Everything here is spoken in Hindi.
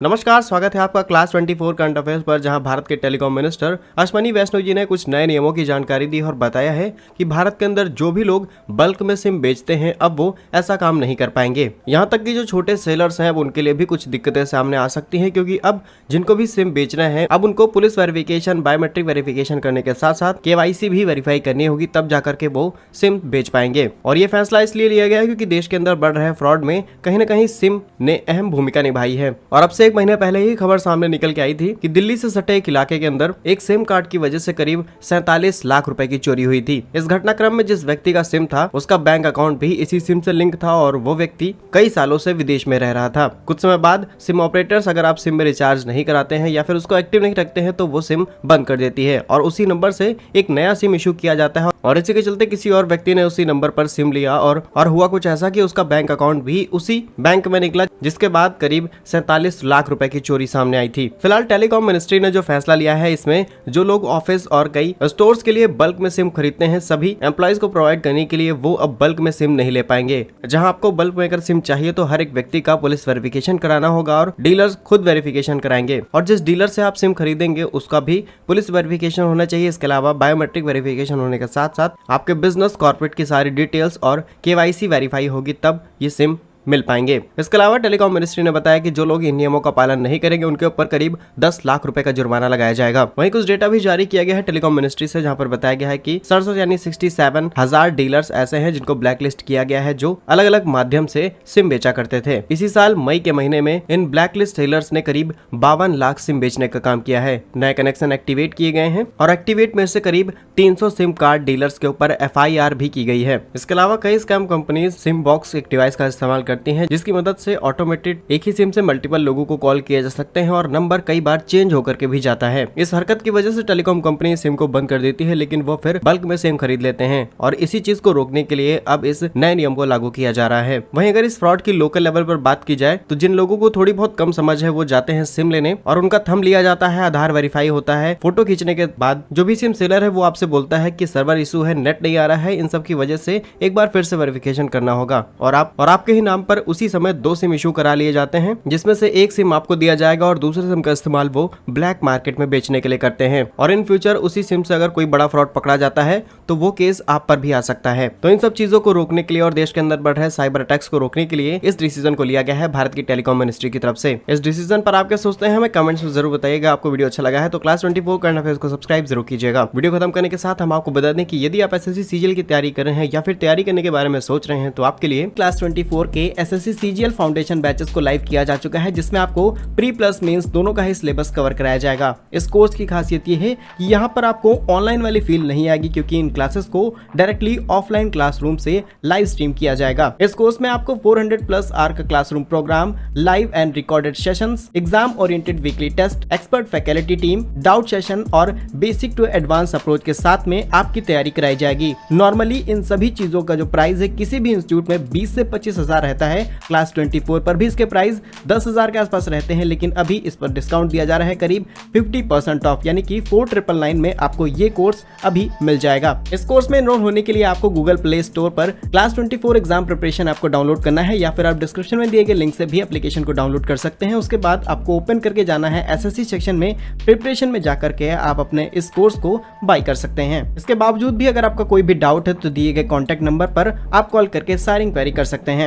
नमस्कार, स्वागत है आपका क्लास 24 करंट अफेयर्स पर, जहां भारत के टेलीकॉम मिनिस्टर अश्विनी वैष्णव जी ने कुछ नए नियमों की जानकारी दी और बताया है कि भारत के अंदर जो भी लोग बल्क में सिम बेचते हैं अब वो ऐसा काम नहीं कर पाएंगे। यहां तक कि जो छोटे सेलर्स हैं अब उनके लिए भी कुछ दिक्कतें सामने आ सकती हैं, क्योंकि अब जिनको भी सिम बेचना है अब उनको पुलिस वेरिफिकेशन, बायोमेट्रिक वेरिफिकेशन करने के साथ साथ KYC भी वेरीफाई करनी होगी, तब जाकर के वो सिम बेच पाएंगे। और ये फैसला इसलिए लिया गया है क्योंकि देश के अंदर बढ़ रहे फ्रॉड में कहीं न कहीं सिम ने अहम भूमिका निभाई है। और अब से एक महीने पहले ही खबर सामने निकल के आई थी कि दिल्ली से सटे एक इलाके के अंदर एक सिम कार्ड की वजह से करीब 47 लाख रुपए की चोरी हुई थी। इस घटनाक्रम में जिस व्यक्ति का सिम था उसका बैंक अकाउंट भी इसी सिम से लिंक था और वो व्यक्ति कई सालों से विदेश में रह रहा था। कुछ समय बाद सिम ऑपरेटर्स अगर आप सिम में रिचार्ज नहीं कराते हैं या फिर उसको एक्टिव नहीं रखते हैं तो वो सिम बंद कर देती है और उसी नंबर से एक नया सिम इशू किया जाता है। और इसी के चलते किसी और व्यक्ति ने उसी नंबर पर सिम लिया और हुआ कुछ ऐसा कि उसका बैंक अकाउंट भी उसी बैंक में निकला, जिसके बाद करीब 47 लाख रुपए की चोरी सामने आई थी। फिलहाल टेलीकॉम मिनिस्ट्री ने जो फैसला लिया है इसमें जो लोग ऑफिस और कई स्टोर्स के लिए बल्क में सिम खरीदते हैं सभी एम्प्लॉइज को प्रोवाइड करने के लिए वो अब बल्क में सिम नहीं ले पाएंगे। जहां आपको बल्क में अगर सिम चाहिए तो हर एक व्यक्ति का पुलिस वेरिफिकेशन कराना होगा और डीलर्स खुद वेरिफिकेशन कराएंगे और जिस डीलर से आप सिम खरीदेंगे उसका भी पुलिस वेरिफिकेशन होना चाहिए। इसके अलावा बायोमेट्रिक वेरिफिकेशन होने के साथ साथ आपके बिजनेस, कॉर्पोरेट की सारी डिटेल्स और KYC वेरीफाई होगी, तब ये सिम मिल पाएंगे। इसके अलावा टेलीकॉम मिनिस्ट्री ने बताया कि जो लोग इन नियमों का पालन नहीं करेंगे उनके ऊपर करीब 10 लाख रुपए का जुर्माना लगाया जाएगा। वहीं कुछ डेटा भी जारी किया गया है टेलीकॉम मिनिस्ट्री से, जहां पर बताया गया है कि 67 यानी 67,000 डीलर्स ऐसे हैं जिनको ब्लैक लिस्ट किया गया है जो अलग अलग माध्यम से सिम बेचा करते थे। इसी साल मई के महीने में इन ब्लैक लिस्ट सेलर्स ने करीब 52 लाख सिम बेचने का काम किया है। नए कनेक्शन एक्टिवेट किए गए हैं और एक्टिवेट में से करीब 300 सिम कार्ड डीलर्स के ऊपर FIR भी की गई है। इसके अलावा कई स्कैम कंपनीज सिम बॉक्स एक डिवाइस का इस्तेमाल करती हैं, जिसकी मदद से ऑटोमेटेड एक ही सिम से मल्टीपल लोगों को कॉल किए जा सकते हैं और नंबर कई बार चेंज होकर के भी जाता है। इस हरकत की वजह से टेलीकॉम कंपनी सिम को बंद कर देती है, लेकिन वो फिर बल्क में सिम खरीद लेते हैं और इसी चीज को रोकने के लिए अब इस नए नियम को लागू किया जा रहा है। वहीं अगर इस फ्रॉड की लोकल लेवल पर बात की जाए तो जिन लोगों को थोड़ी बहुत कम समझ है वो जाते हैं सिम लेने और उनका थंब लिया जाता है, आधार वेरीफाई होता है। फोटो खींचने के बाद जो भी सिम सेलर है वो आपसे बोलता है कि सर्वर इशू है, नेट नहीं आ रहा है। इन सब की वजह से एक बार फिर से वेरिफिकेशन करना होगा और आपके ही नाम पर उसी समय 2 सिम इशू करा लिए जाते हैं, जिसमें से एक सिम आपको दिया जाएगा और दूसरे सिम का इस्तेमाल वो ब्लैक मार्केट में बेचने के लिए करते हैं। और इन फ्यूचर उसी सिम से अगर कोई बड़ा फ्रॉड पकड़ा जाता है तो वो केस आप पर भी आ सकता है। तो इन सब चीजों को रोकने के लिए और देश के अंदर बढ़ रहे साइबर अटैक्स को रोकने के लिए इस डिसीजन को लिया गया है भारत की टेलीकॉम मिनिस्ट्री की तरफ से। इस डिसीजन पर आप क्या सोचते हैं हमें कमेंट्स में जरूर बताइएगा। आपको वीडियो अच्छा लगा है तो क्लास 24 करंट अफेयर्स को सब्सक्राइब जरूर कीजिएगा। वीडियो खत्म करने के साथ हम आपको बता दें कि यदि आप SSC CGL की तैयारी कर रहे हैं या फिर तैयारी करने के बारे में सोच रहे हैं तो आपके लिए क्लास 24 के SSC CGL फाउंडेशन बैचेस को लाइव किया जा चुका है, जिसमें आपको प्री प्लस मेंस दोनों का ही सिलेबस कवर कराया जाएगा। इस कोर्स की खासियत ये है कि यहाँ पर आपको ऑनलाइन वाली फील नहीं आएगी, क्योंकि इन क्लासेस को डायरेक्टली ऑफलाइन क्लासरूम से लाइव स्ट्रीम किया जाएगा। इस कोर्स में आपको 400+ आवर का classroom programme, live and recorded sessions, exam oriented weekly test, expert faculty team, doubt session और बेसिक टू एडवांस अप्रोच के साथ में आपकी तैयारी कराई जाएगी। नॉर्मली इन सभी चीजों का जो प्राइस है किसी भी इंस्टीट्यूट में 20 से 25 हजार रहता है, क्लास 24 पर भी इसके प्राइस 10,000 के आसपास रहते हैं, लेकिन अभी इस पर डिस्काउंट दिया जा रहा है करीब 50% ऑफ, यानी कि 4999 में आपको ये कोर्स अभी मिल जाएगा। इस कोर्स में एनरोल होने के लिए आपको गूगल प्ले स्टोर पर क्लास 24 एग्जाम प्रिपरेशन आपको डाउनलोड करना है या फिर आप डिस्क्रिप्शन में दिए गए लिंक से भी एप्लीकेशन को डाउनलोड कर सकते हैं। उसके बाद आपको ओपन करके जाना है SSC सेक्शन में, प्रिपरेशन में जाकर के आप अपने इस कोर्स को बाय कर सकते हैं। इसके बावजूद भी अगर आपका कोई भी डाउट है तो दिए गए कॉन्टैक्ट नंबर पर आप कॉल करके सारी इंक्वायरी कर सकते हैं।